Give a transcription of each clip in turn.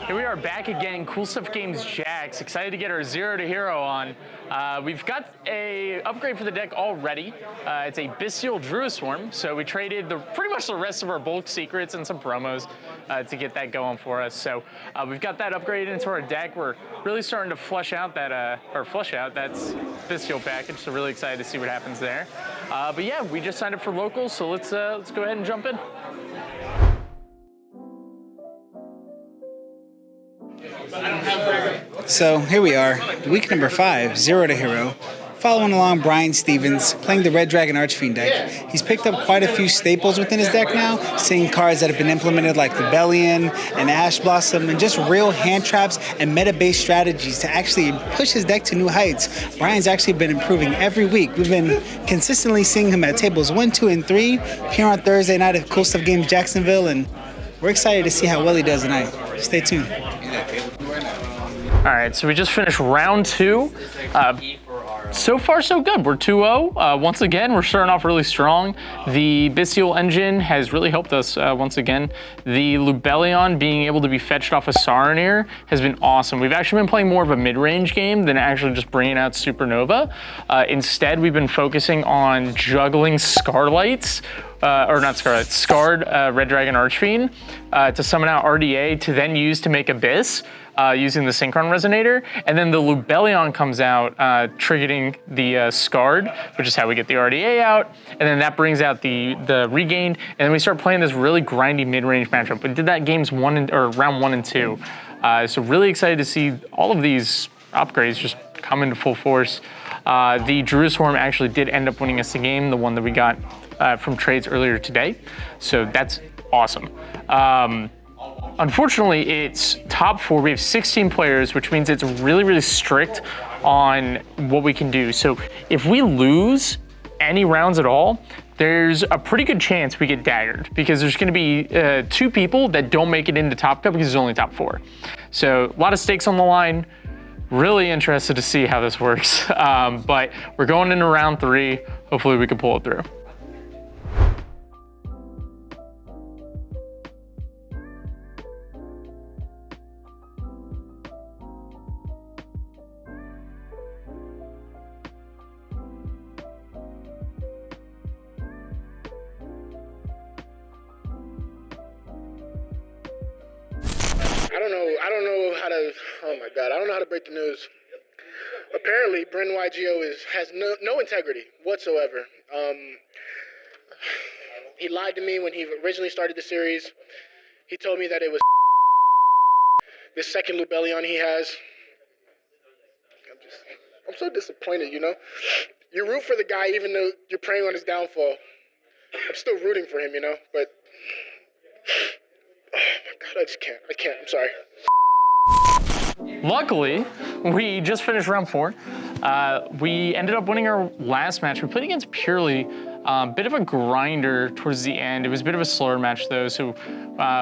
Here we are back again, Cool Stuff Games Jax. Excited to get our 0 to hero on. We've got a upgrade for the deck already. It's a Bestial Druid Swarm, so we traded pretty much the rest of our bulk secrets and some promos to get that going for us. So we've got that upgrade into our deck. We're really starting to flush out that that's Bestial package, so really excited to see what happens there. But yeah, we just signed up for locals, so let's go ahead and jump in. So here we are, week number 5, 0 to hero. Following along Brian Stevens, playing the Red Dragon Archfiend deck. He's picked up quite a few staples within his deck now, seeing cards that have been implemented like Rebellion and Ash Blossom, and just real hand traps and meta-based strategies to actually push his deck to new heights. Brian's actually been improving every week. We've been consistently seeing him at tables 1, 2, and 3 here on Thursday night at Cool Stuff Games Jacksonville, and we're excited to see how well he does tonight. Stay tuned. All right, so we just finished round 2. So far, so good. We're 2-0. Once again, we're starting off really strong. The Bestial engine has really helped us once again. The Lubellion being able to be fetched off of Saronir has been awesome. We've actually been playing more of a mid-range game than actually just bringing out Supernova. Instead, we've been focusing on juggling Scarlights, or not Scarlet, Scarred Red Dragon Archfiend to summon out RDA to then use to make Abyss. Using the Synchron Resonator, and then the Lubellion comes out, triggering the Scarred, which is how we get the RDA out, and then that brings out the Regained, and then we start playing this really grindy mid-range matchup. We did that round 1 and 2, so really excited to see all of these upgrades just come into full force. The Druid Swarm actually did end up winning us the game, the one that we got from trades earlier today, so that's awesome. Unfortunately, it's top 4. We have 16 players, which means it's really, really strict on what we can do. So if we lose any rounds at all, there's a pretty good chance we get daggered because there's going to be 2 people that don't make it into Top Cup because there's only top 4. So a lot of stakes on the line. Really interested to see how this works. But we're going into round 3. Hopefully we can pull it through. I don't know how to break the news. Apparently, Bryn YGO has no integrity whatsoever. He lied to me when he originally started the series. He told me that it was this second Lubellion he has. I'm so disappointed, you know? You root for the guy even though you're preying on his downfall. I'm still rooting for him, you know? But, oh my God, I can't, I'm sorry. Luckily, we just finished round 4. We ended up winning our last match. We played against Purely, bit of a grinder towards the end. It was a bit of a slower match though, so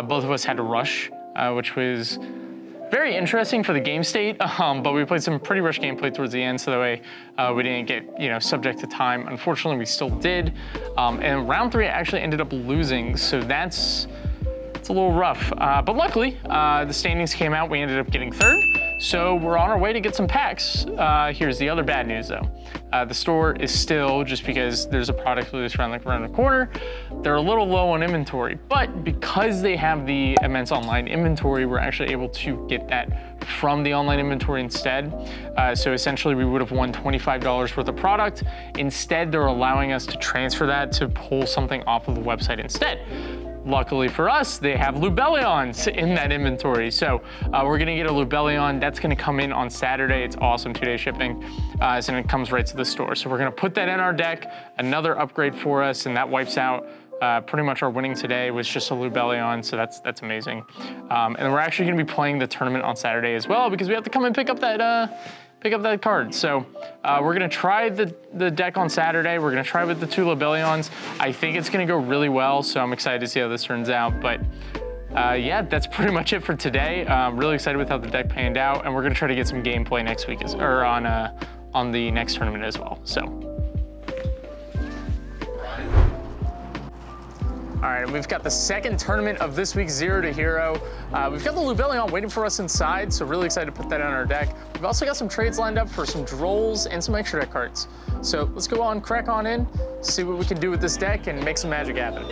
both of us had to rush, which was very interesting for the game state, but we played some pretty rush gameplay towards the end, so that way we didn't get subject to time. Unfortunately, we still did, and round 3 actually ended up losing, so it's a little rough. But luckily, the standings came out. We ended up getting 3rd. So we're on our way to get some packs. Here's the other bad news though. The store is still, just because there's a product release around the corner, they're a little low on inventory. But because they have the immense online inventory, we're actually able to get that from the online inventory instead. So essentially we would have won $25 worth of product. Instead, they're allowing us to transfer that to pull something off of the website instead. Luckily for us, they have Lubellions in that inventory. So we're gonna get a Lubellion. That's gonna come in on Saturday. It's awesome, 2-day shipping. And it comes right to the store. So we're gonna put that in our deck, another upgrade for us, and that wipes out pretty much our winning today was just a Lubellion, so that's amazing. And we're actually gonna be playing the tournament on Saturday as well because we have to come and pick up that card. So we're gonna try the deck on Saturday. We're gonna try with the 2 Lubellions. I think it's gonna go really well, so I'm excited to see how this turns out. But yeah, that's pretty much it for today. Really excited with how the deck panned out, and we're gonna try to get some gameplay next week, or on the next tournament as well. So. All right, and we've got the second tournament of this week's Zero to Hero. We've got the Lubellion waiting for us inside, so really excited to put that on our deck. We've also got some trades lined up for some Drolls and some extra deck cards. So let's go on, crack on in, see what we can do with this deck and make some magic happen.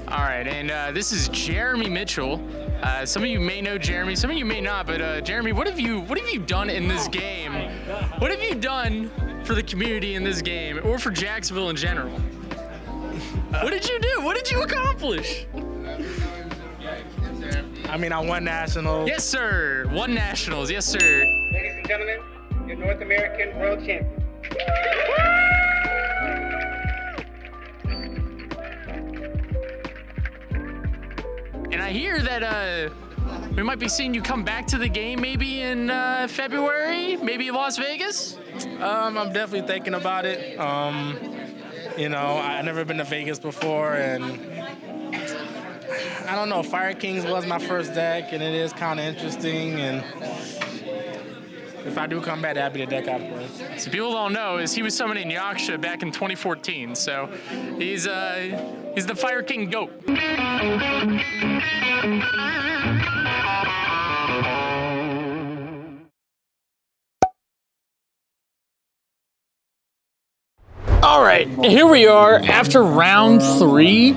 All right, and this is Jeremy Mitchell. Some of you may know Jeremy, some of you may not, but Jeremy, what have you done in this game? What have you done for the community in this game, or for Jacksonville in general? What did you do? What did you accomplish? I mean, I won nationals. Yes, sir. Won nationals. Yes, sir. Ladies and gentlemen, your North American World Champion. And I hear that we might be seeing you come back to the game maybe in February, maybe Las Vegas? I'm definitely thinking about it. You know, I've never been to Vegas before, and I don't know, Fire Kings was my first deck, and it is kind of interesting, and if I do come back, that'd be the deck I'd play. So people don't know is he was summoning Yaksha back in 2014, so he's the Fire King GOAT. All right, here we are after round 3.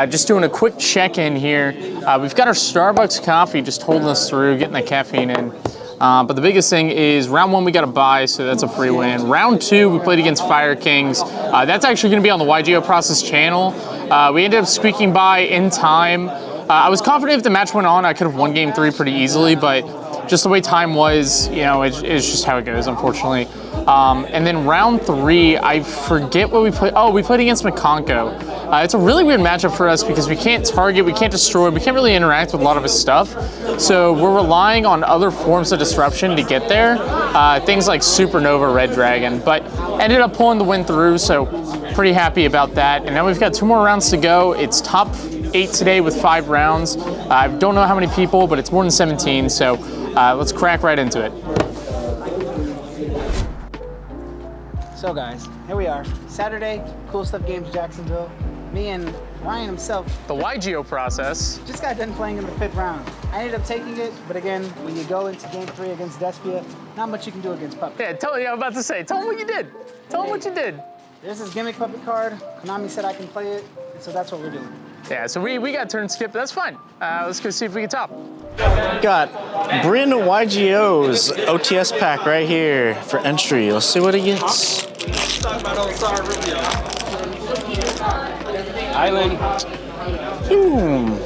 Just doing a quick check-in here. We've got our Starbucks coffee just holding us through, getting the caffeine in. But the biggest thing is round 1 we got a bye, so that's a free win. Round 2 we played against Fire Kings. That's actually going to be on the YGO Process channel. We ended up squeaking by in time. I was confident if the match went on, I could have won game 3 pretty easily, but just the way time was, you know, it's just how it goes, unfortunately. And then round 3, I forget what we played. Oh, we played against McConco. It's a really weird matchup for us because we can't target, we can't destroy, we can't really interact with a lot of his stuff. So we're relying on other forms of disruption to get there. Things like Supernova, Red Dragon, but ended up pulling the win through, so pretty happy about that. And now we've got 2 more rounds to go. It's top 8 today with 5 rounds. I don't know how many people, but it's more than 17, so let's crack right into it. So guys, here we are. Saturday, Cool Stuff Games Jacksonville. Me and Ryan himself The YGO Process. just got done playing in the 5th round. I ended up taking it, but again, when you go into game 3 against Despia, not much you can do against Puppet. Yeah, I was about to say, tell him what you did. Tell him what you did. There's this gimmick Puppet card. Konami said I can play it, so that's what we're doing. Yeah, so we got turn skip, that's fine. Let's go see if we can top. Got Bryn YGO's OTS pack right here for entry. Let's see what he gets. Island. Boom.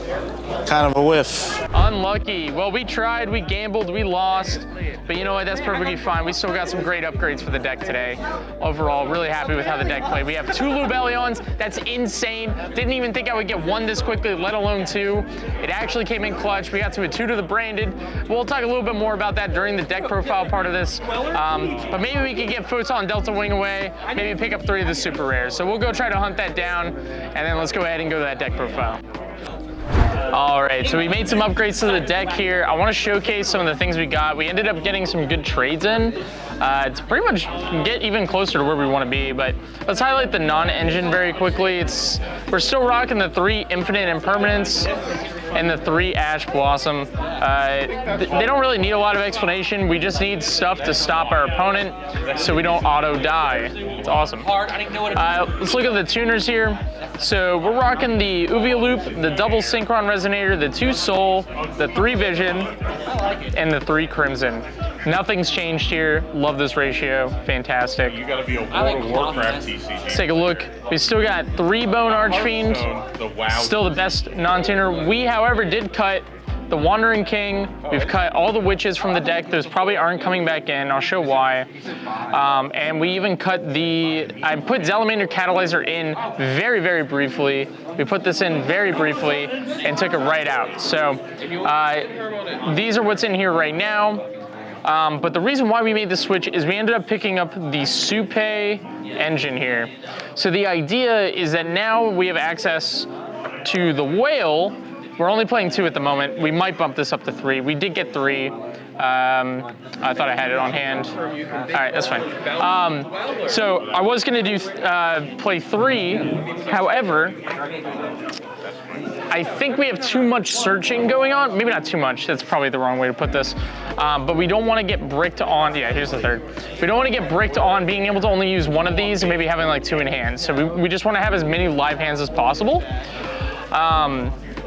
Kind of a whiff. Unlucky. Well, we tried, we gambled, we lost, but you know what, that's perfectly fine. We still got some great upgrades for the deck today. Overall, really happy with how the deck played. We have 2 Lubellions, that's insane. Didn't even think I would get 1 this quickly, let alone 2. It actually came in clutch. We got to a 2 to the branded. We'll talk a little bit more about that during the deck profile part of this. But maybe we could get Photon Delta Wing away, maybe pick up 3 of the super rares. So we'll go try to hunt that down, and then let's go ahead and go to that deck profile. All right, so we made some upgrades to the deck here. I want to showcase some of the things we got. We ended up getting some good trades in to pretty much get even closer to where we want to be, but let's highlight the non-engine very quickly. We're still rocking the 3 Infinite Impermanence and the 3 Ash Blossom. They don't really need a lot of explanation. We just need stuff to stop our opponent so we don't auto die. It's awesome. Let's look at the tuners here. So we're rocking the Uvia Loop, the double Synchron Resonator, the 2 Soul, the 3 Vision, and the 3 Crimson. Nothing's changed here. Love this ratio. Fantastic. You gotta be a World of Warcraft TCG. Let's take a look. We still got 3 Bone Archfiend. Still the best non-tuner. We, however, did cut the Wandering King. We've cut all the witches from the deck. Those probably aren't coming back in. I'll show why. And we even cut I put Zelamander Catalyzer in very, very briefly. We put this in very briefly and took it right out. So these are what's in here right now. But the reason why we made the switch is we ended up picking up the Supe engine here. So the idea is that now we have access to the whale. We're only playing 2 at the moment. We might bump this up to 3. We did get 3. I thought I had it on hand. All right, that's fine. So I was gonna do play 3. However, I think we have too much searching going on. Maybe not too much, that's probably the wrong way to put this. But we don't wanna get bricked on, yeah, here's the 3rd. We don't wanna get bricked on being able to only use 1 of these and maybe having like 2 in hand. So we just wanna have as many live hands as possible.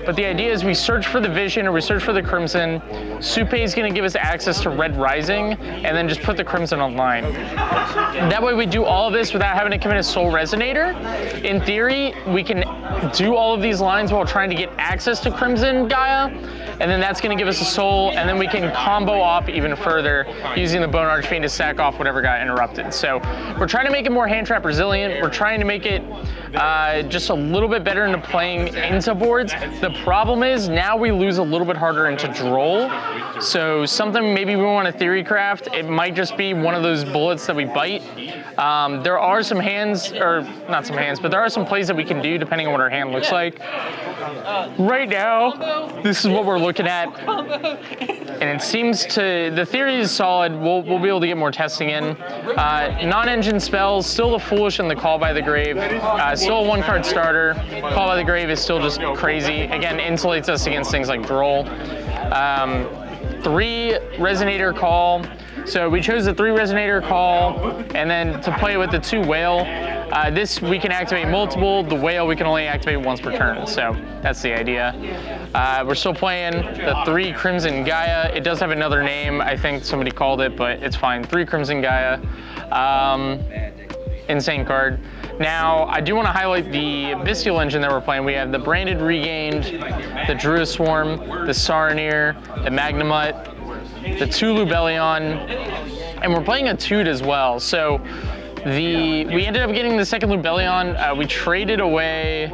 But the idea is we search for the Vision or we search for the Crimson. Supe is gonna give us access to Red Rising and then just put the Crimson online. That way we do all of this without having to commit a Soul Resonator. In theory, we can do all of these lines while trying to get access to Crimson Gaia, and then that's gonna give us a Soul, and then we can combo off even further using the Bone Archfiend to sack off whatever got interrupted. So we're trying to make it more hand trap resilient. We're trying to make it just a little bit better into playing into boards. The problem is now we lose a little bit harder into Droll. So something maybe we want to theory craft. It might just be one of those bullets that we bite. There are some hands, or not some hands, but there are some plays that we can do depending on what our hand looks like. Right now, this is what we're looking at. And it seems to, the theory is solid. We'll be able to get more testing in. Non-engine spells, still the Foolish and the Call by the Grave. Still a 1-card starter. Call by the Grave is still just crazy. Again, insulates us against things like Droll. 3 Resonator Call. So we chose the 3 Resonator Call, and then to play with the 2 Whale. This we can activate multiple. The Whale we can only activate once per turn, so that's the idea. We're still playing the 3 Crimson Gaia. It does have another name, I think somebody called it, but it's fine. 3 Crimson Gaia. Insane card. Now, I do want to highlight the Bestial engine that we're playing. We have the Branded Regained, the Druid Swarm, the Saronir, the Magnamut, the 2 Lubellion, and we're playing a Toot as well. So we ended up getting the 2nd Lubellion. We traded away,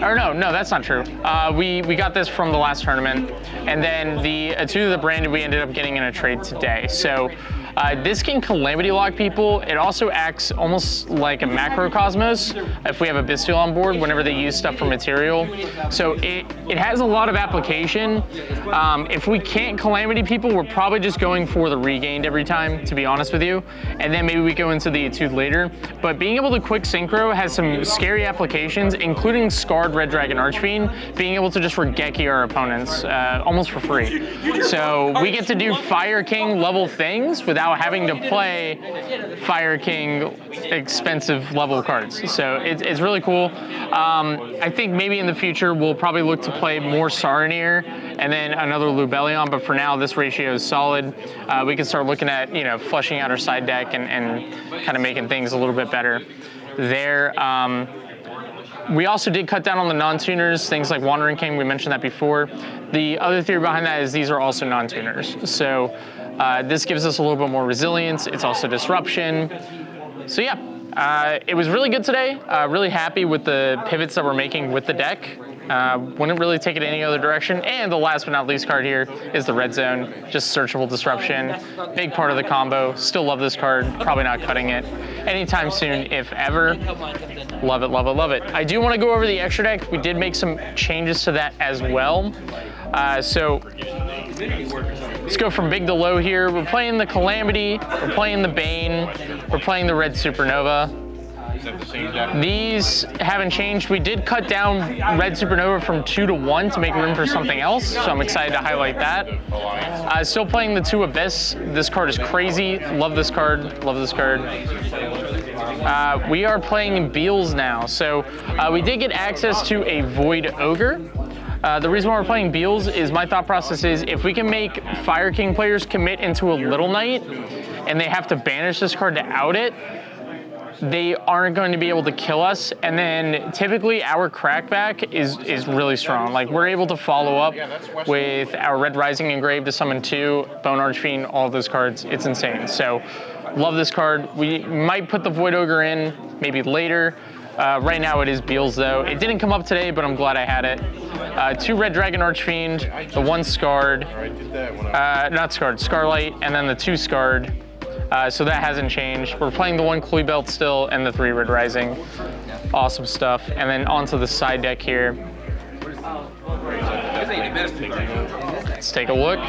or no, that's not true. We got this from the last tournament, and then the Toot of the Branded we ended up getting in a trade today. So this can Calamity Lock people. It also acts almost like a Macrocosmos if we have a Bestial on board whenever they use stuff for material. So it has a lot of application. If we can't Calamity people, we're probably just going for the Regained every time, to be honest with you. And then maybe we go into the Etude later. But being able to quick synchro has some scary applications, including Scarred Red Dragon Archfiend, being able to just Regeki our opponents almost for free. So we get to do Fire King level things without having to play Fire King expensive level cards. So it's really cool. I think maybe in the future we'll probably look to play more Saronir and then another Lubellion, but for now this ratio is solid. We can start looking at, you know, flushing out our side deck and kind of making things a little bit better there. We also did cut down on the non-tuners, things like Wandering King, we mentioned that before. The other theory behind that is these are also non-tuners. So this gives us a little bit more resilience. It's also disruption. So yeah, it was really good today. Really happy with the pivots that we're making with the deck. Wouldn't really take it any other direction. And the last but not least card here is the Red Zone. Just searchable disruption. Big part of the combo. Still love this card. Probably not cutting it anytime soon, if ever. Love it, love it, love it. I do want to go over the extra deck. We did make some changes to that as well. So let's go from big to low here. We're playing the Calamity. We're playing the Bane. We're playing the Red Supernova. These haven't changed. We did cut down Red Supernova from 2 to 1 to make room for something else, so I'm excited to highlight that. Still playing the 2 Abyss. This card is crazy. Love this card. Love this card. We are playing Beals now. So we did get access to a Void Ogre. The reason why we're playing Beals is my thought process is if we can make Fire King players commit into a Little Knight and they have to banish this card to out it, they aren't going to be able to kill us, and then typically our crackback is really strong. Like, we're able to follow up with our Red Rising engraved to summon 2, Bone Archfiend, all of those cards. It's insane. So love this card. We might put the Void Ogre in maybe later. Right now it is Beals though. It didn't come up today, but I'm glad I had it. 2 Red Dragon Archfiend, the 1 Scarred, not Scarred, Scarlight, and then the 2 Scarred. So that hasn't changed. We're playing the 1 Clue Belt still and the 3 Red Rising. Awesome stuff. And then onto the side deck here. Let's take a look.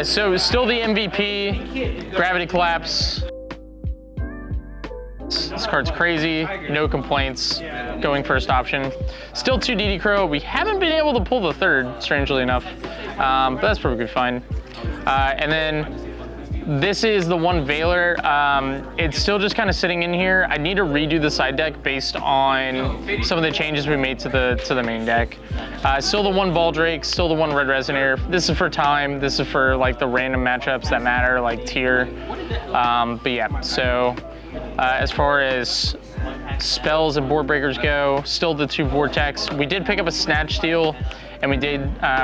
So still the MVP, Gravity Collapse. This card's crazy, no complaints, going first option. Still 2 DD Crow. We haven't been able to pull the 3rd, strangely enough, but that's perfectly fine. And then this is the 1 Veiler. It's still just kind of sitting in here. I need to redo the side deck based on some of the changes we made to the main deck. Still the 1 Baldrake, still the 1 Red Resonator. This is for time. This is for like the random matchups that matter, like tier. But yeah, so as far as spells and board breakers go, still the 2 Vortex. We did pick up a Snatch Steal, and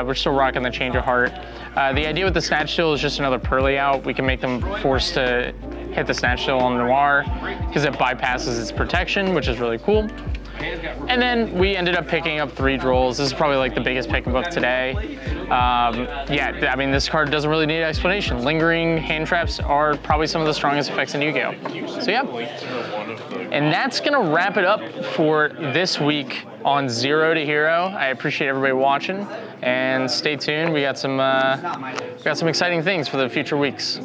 we're still rocking the Change of Heart. The idea with the Snatch Steal is just another Pearly out. We can make them forced to hit the Snatch Steal on Noir because it bypasses its protection, which is really cool. And then we ended up picking up 3 Drolls. This is probably like the biggest pickup of today. Yeah, I mean, this card doesn't really need explanation. Lingering hand traps are probably some of the strongest effects in Yu-Gi-Oh! So yeah. And that's gonna wrap it up for this week on 0 to Hero. I appreciate everybody watching, and stay tuned. We got some exciting things for the future weeks.